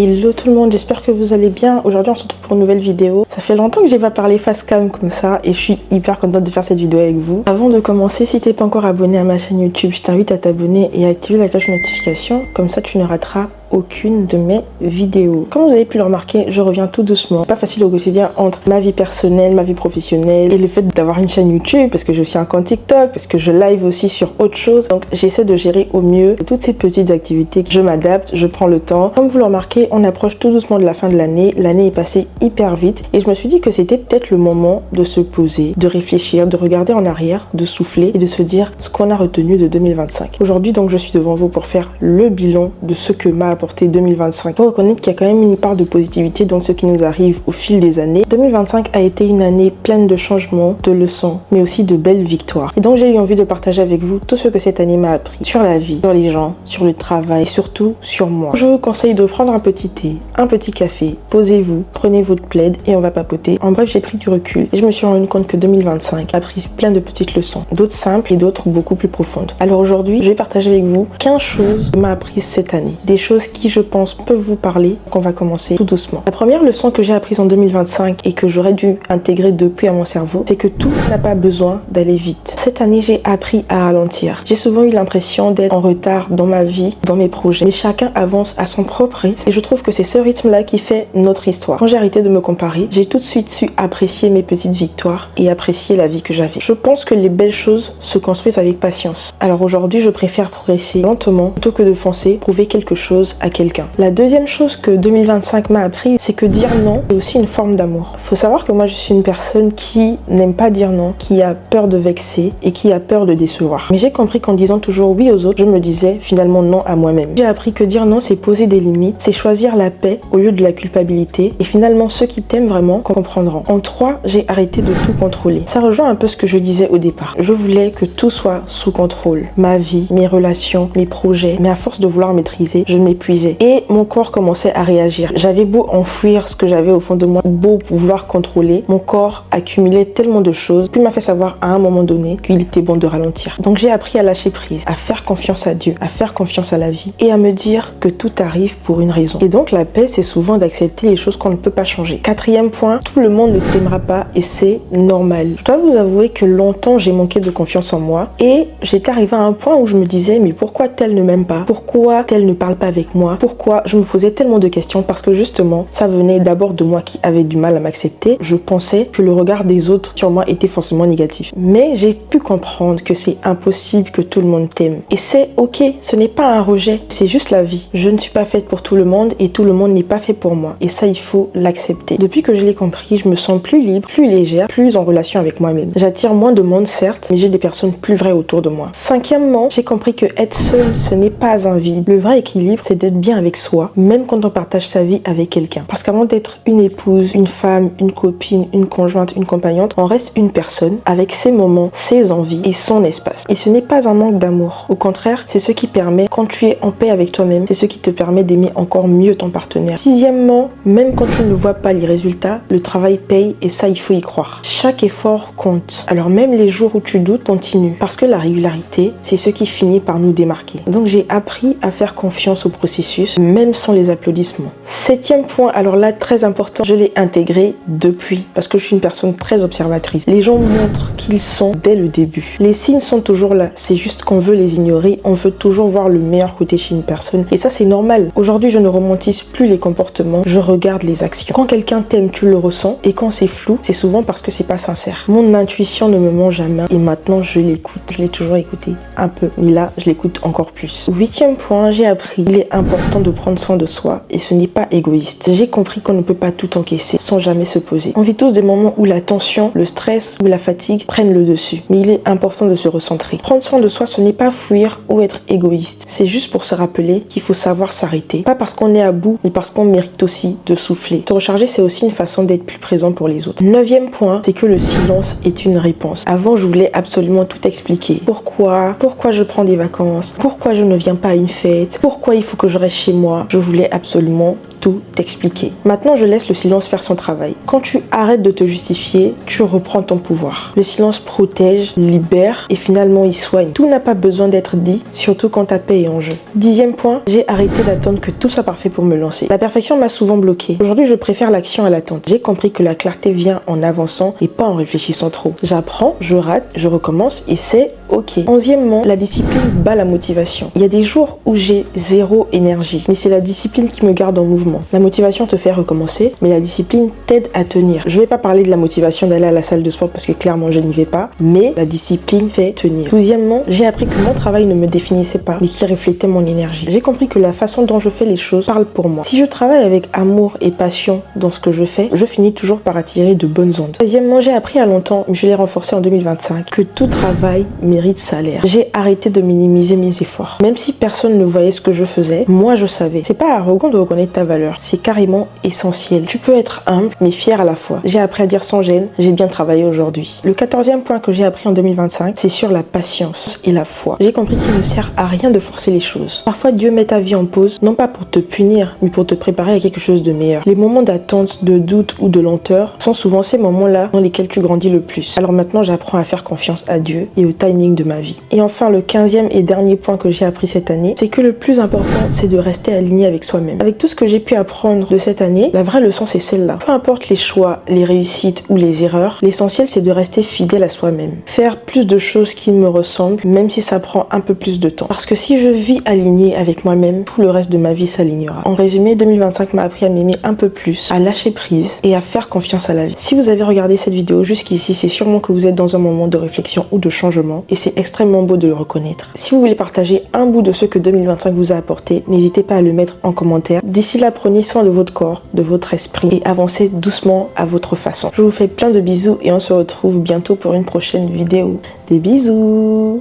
Hello tout le monde, j'espère que vous allez bien. Aujourd'hui on se retrouve pour une nouvelle vidéo. Ça fait longtemps que j'ai pas parlé face cam comme ça et je suis hyper contente de faire cette vidéo avec vous. Avant de commencer, si t'es pas encore abonné à ma chaîne YouTube, je t'invite à t'abonner et à activer la cloche de notification. Comme ça tu ne rateras aucune de mes vidéos. Comme vous avez pu le remarquer, je reviens tout doucement. C'est pas facile au quotidien entre ma vie personnelle, ma vie professionnelle et le fait d'avoir une chaîne YouTube parce que j'ai aussi un compte TikTok, parce que je live aussi sur autre chose. Donc j'essaie de gérer au mieux toutes ces petites activités. Je m'adapte, je prends le temps. Comme vous le remarquez, on approche tout doucement de la fin de l'année. L'année est passée hyper vite et je me suis dit que c'était peut-être le moment de se poser, de réfléchir, de regarder en arrière, de souffler et de se dire ce qu'on a retenu de 2025. Aujourd'hui donc je suis devant vous pour faire le bilan de ce que m'a apporté 2025. Il faut reconnaître qu'il y a quand même une part de positivité dans ce qui nous arrive au fil des années. 2025 a été une année pleine de changements, de leçons, mais aussi de belles victoires. Et donc j'ai eu envie de partager avec vous tout ce que cette année m'a appris sur la vie, sur les gens, sur le travail et surtout sur moi. Je vous conseille de prendre un petit thé, un petit café, posez-vous, prenez votre plaid et on va papoter. En bref, j'ai pris du recul et je me suis rendu compte que 2025 a pris plein de petites leçons, d'autres simples et d'autres beaucoup plus profondes. Alors aujourd'hui, je vais partager avec vous 15 choses que m'a appris cette année. Des choses qui, je pense, peuvent vous parler. Qu'on va commencer tout doucement. La première leçon que j'ai apprise en 2025 et que j'aurais dû intégrer depuis à mon cerveau, c'est que tout n'a pas besoin d'aller vite. Cette année, j'ai appris à ralentir. J'ai souvent eu l'impression d'être en retard dans ma vie, dans mes projets, mais chacun avance à son propre rythme et je trouve que c'est ce rythme-là qui fait notre histoire. Quand j'ai arrêté de me comparer, j'ai tout de suite su apprécier mes petites victoires et apprécier la vie que j'avais. Je pense que les belles choses se construisent avec patience. Alors aujourd'hui, je préfère progresser lentement plutôt que de foncer, prouver quelque chose à quelqu'un. La deuxième chose que 2025 m'a appris, c'est que dire non est aussi une forme d'amour. Faut savoir que moi je suis une personne qui n'aime pas dire non, qui a peur de vexer et qui a peur de décevoir. Mais j'ai compris qu'en disant toujours oui aux autres, je me disais finalement non à moi-même. J'ai appris que dire non, c'est poser des limites, c'est choisir la paix au lieu de la culpabilité et finalement ceux qui t'aiment vraiment comprendront. En 3, j'ai arrêté de tout contrôler. Ça rejoint un peu ce que je disais au départ. Je voulais que tout soit sous contrôle. Ma vie, mes relations, mes projets, mais à force de vouloir maîtriser, je m'épuisais. Et mon corps commençait à réagir. J'avais beau enfouir ce que j'avais au fond de moi, beau vouloir contrôler, mon corps accumulait tellement de choses, puis m'a fait savoir à un moment donné qu'il était bon de ralentir. Donc j'ai appris à lâcher prise, à faire confiance à Dieu, à faire confiance à la vie et à me dire que tout arrive pour une raison. Et donc la paix, c'est souvent d'accepter les choses qu'on ne peut pas changer. Quatrième point, tout le monde ne t'aimera pas et c'est normal. Je dois vous avouer que longtemps j'ai manqué de confiance en moi et j'étais arrivée à un point où je me disais mais pourquoi tel ne m'aime pas? Pourquoi tel ne parle pas avec moi? Pourquoi? Je me posais tellement de questions parce que justement ça venait d'abord de moi qui avait du mal à m'accepter. Je pensais que le regard des autres sur moi était forcément négatif. Mais j'ai pu comprendre que c'est impossible que tout le monde t'aime. Et c'est ok, ce n'est pas un rejet, c'est juste la vie. Je ne suis pas faite pour tout le monde et tout le monde n'est pas fait pour moi. Et ça, il faut l'accepter. Depuis que je l'ai compris, je me sens plus libre, plus légère, plus en relation avec moi-même. J'attire moins de monde certes, mais j'ai des personnes plus vraies autour de moi. Cinquièmement, j'ai compris que être seul, ce n'est pas un vide. Le vrai équilibre, c'est d'être bien avec soi, même quand on partage sa vie avec quelqu'un. Parce qu'avant d'être une épouse, une femme, une copine, une conjointe, une compagnante, on reste une personne avec ses moments, ses envies et son espace. Et ce n'est pas un manque d'amour. Au contraire, c'est ce qui permet, quand tu es en paix avec toi-même, c'est ce qui te permet d'aimer encore mieux ton partenaire. Sixièmement, même quand tu ne vois pas les résultats, le travail paye et ça, il faut y croire. Chaque effort compte. Alors même les jours où tu doutes, continue. Parce que la régularité, c'est ce qui finit par nous démarquer. Donc j'ai appris à faire confiance au processus, même sans les applaudissements. Septième point, alors là, très important, je l'ai intégré depuis, parce que je suis une personne très observatrice. Les gens montrent qu'ils sont dès le début. Les signes sont toujours là, c'est juste qu'on veut les ignorer, on veut toujours voir le meilleur côté chez une personne, et ça c'est normal. Aujourd'hui, je ne romantise plus les comportements, je regarde les actions. Quand quelqu'un t'aime, tu le ressens, et quand c'est flou, c'est souvent parce que c'est pas sincère. Mon intuition ne me ment jamais, et maintenant je l'écoute. Je l'ai toujours écouté un peu, mais là, je l'écoute encore plus. Huitième point, j'ai appris, il est important de prendre soin de soi et ce n'est pas égoïste. J'ai compris qu'on ne peut pas tout encaisser sans jamais se poser. On vit tous des moments où la tension, le stress ou la fatigue prennent le dessus, mais il est important de se recentrer. Prendre soin de soi, ce n'est pas fuir ou être égoïste. C'est juste pour se rappeler qu'il faut savoir s'arrêter. Pas parce qu'on est à bout, mais parce qu'on mérite aussi de souffler. Se recharger, c'est aussi une façon façon d'être plus présent pour les autres. 9e point, c'est que le silence est une réponse. Avant, je voulais absolument tout expliquer. Pourquoi je prends des vacances? Pourquoi je ne viens pas à une fête? Pourquoi il faut que je reste chez moi? Je voulais absolument tout expliquer. Maintenant, je laisse le silence faire son travail. Quand tu arrêtes de te justifier, tu reprends ton pouvoir. Le silence protège, libère et finalement il soigne. Tout n'a pas besoin d'être dit, surtout quand ta paix est en jeu. 10e point, j'ai arrêté d'attendre que tout soit parfait pour me lancer. La perfection m'a souvent bloqué. Aujourd'hui, je préfère l'action à l'attente. J'ai compris que la clarté vient en avançant et pas en réfléchissant trop. J'apprends, je rate, je recommence et c'est ok. 11e, la discipline bat la motivation. Il y a des jours où j'ai zéro énergie, mais c'est la discipline qui me garde en mouvement. La motivation te fait recommencer, mais la discipline t'aide à tenir. Je vais pas parler de la motivation d'aller à la salle de sport parce que clairement je n'y vais pas, mais la discipline fait tenir. 12e, j'ai appris que mon travail ne me définissait pas, mais qui reflétait mon énergie. J'ai compris que la façon dont je fais les choses parle pour moi. Si je travaille avec amour et passion dans ce que je fais, je finis toujours par attirer de bonnes ondes. 13e, j'ai appris à longtemps, mais je l'ai renforcé en 2025, que tout travail mérite salaire. J'ai arrêté de minimiser mes efforts. Même si personne ne voyait ce que je faisais, moi je savais. C'est pas arrogant de reconnaître ta valeur, c'est carrément essentiel. Tu peux être humble, mais fier à la fois. J'ai appris à dire sans gêne, j'ai bien travaillé aujourd'hui. Le 14e point que j'ai appris en 2025, c'est sur la patience et la foi. J'ai compris qu'il ne sert à rien de forcer les choses. Parfois, Dieu met ta vie en pause, non pas pour te punir, mais pour te préparer à quelque chose de meilleur. Les moments d'attente, de doute ou de lenteur sont souvent ces moments-là dans lesquels tu grandis le plus. Alors maintenant, j'apprends à faire confiance à Dieu et au timing de ma vie. Et enfin, le 15e et dernier point que j'ai appris cette année, c'est que le plus important, c'est de rester aligné avec soi-même. Avec tout ce que j'ai pu apprendre de cette année, la vraie leçon, c'est celle-là. Peu importe les choix, les réussites ou les erreurs, l'essentiel, c'est de rester fidèle à soi-même. Faire plus de choses qui me ressemblent, même si ça prend un peu plus de temps. Parce que si je vis aligné avec moi-même, tout le reste de ma vie s'alignera. En résumé, 2025 m'a appris à m'aimer un peu plus, à lâcher prise et à faire confiance à la vie. Si vous avez regardé cette vidéo jusqu'ici, c'est sûrement que vous êtes dans un moment de réflexion ou de changement et c'est extrêmement beau de le reconnaître. Si vous voulez partager un bout de ce que 2025 vous a apporté, n'hésitez pas à le mettre en commentaire. D'ici là, prenez soin de votre corps, de votre esprit et avancez doucement à votre façon. Je vous fais plein de bisous et on se retrouve bientôt pour une prochaine vidéo. Des bisous!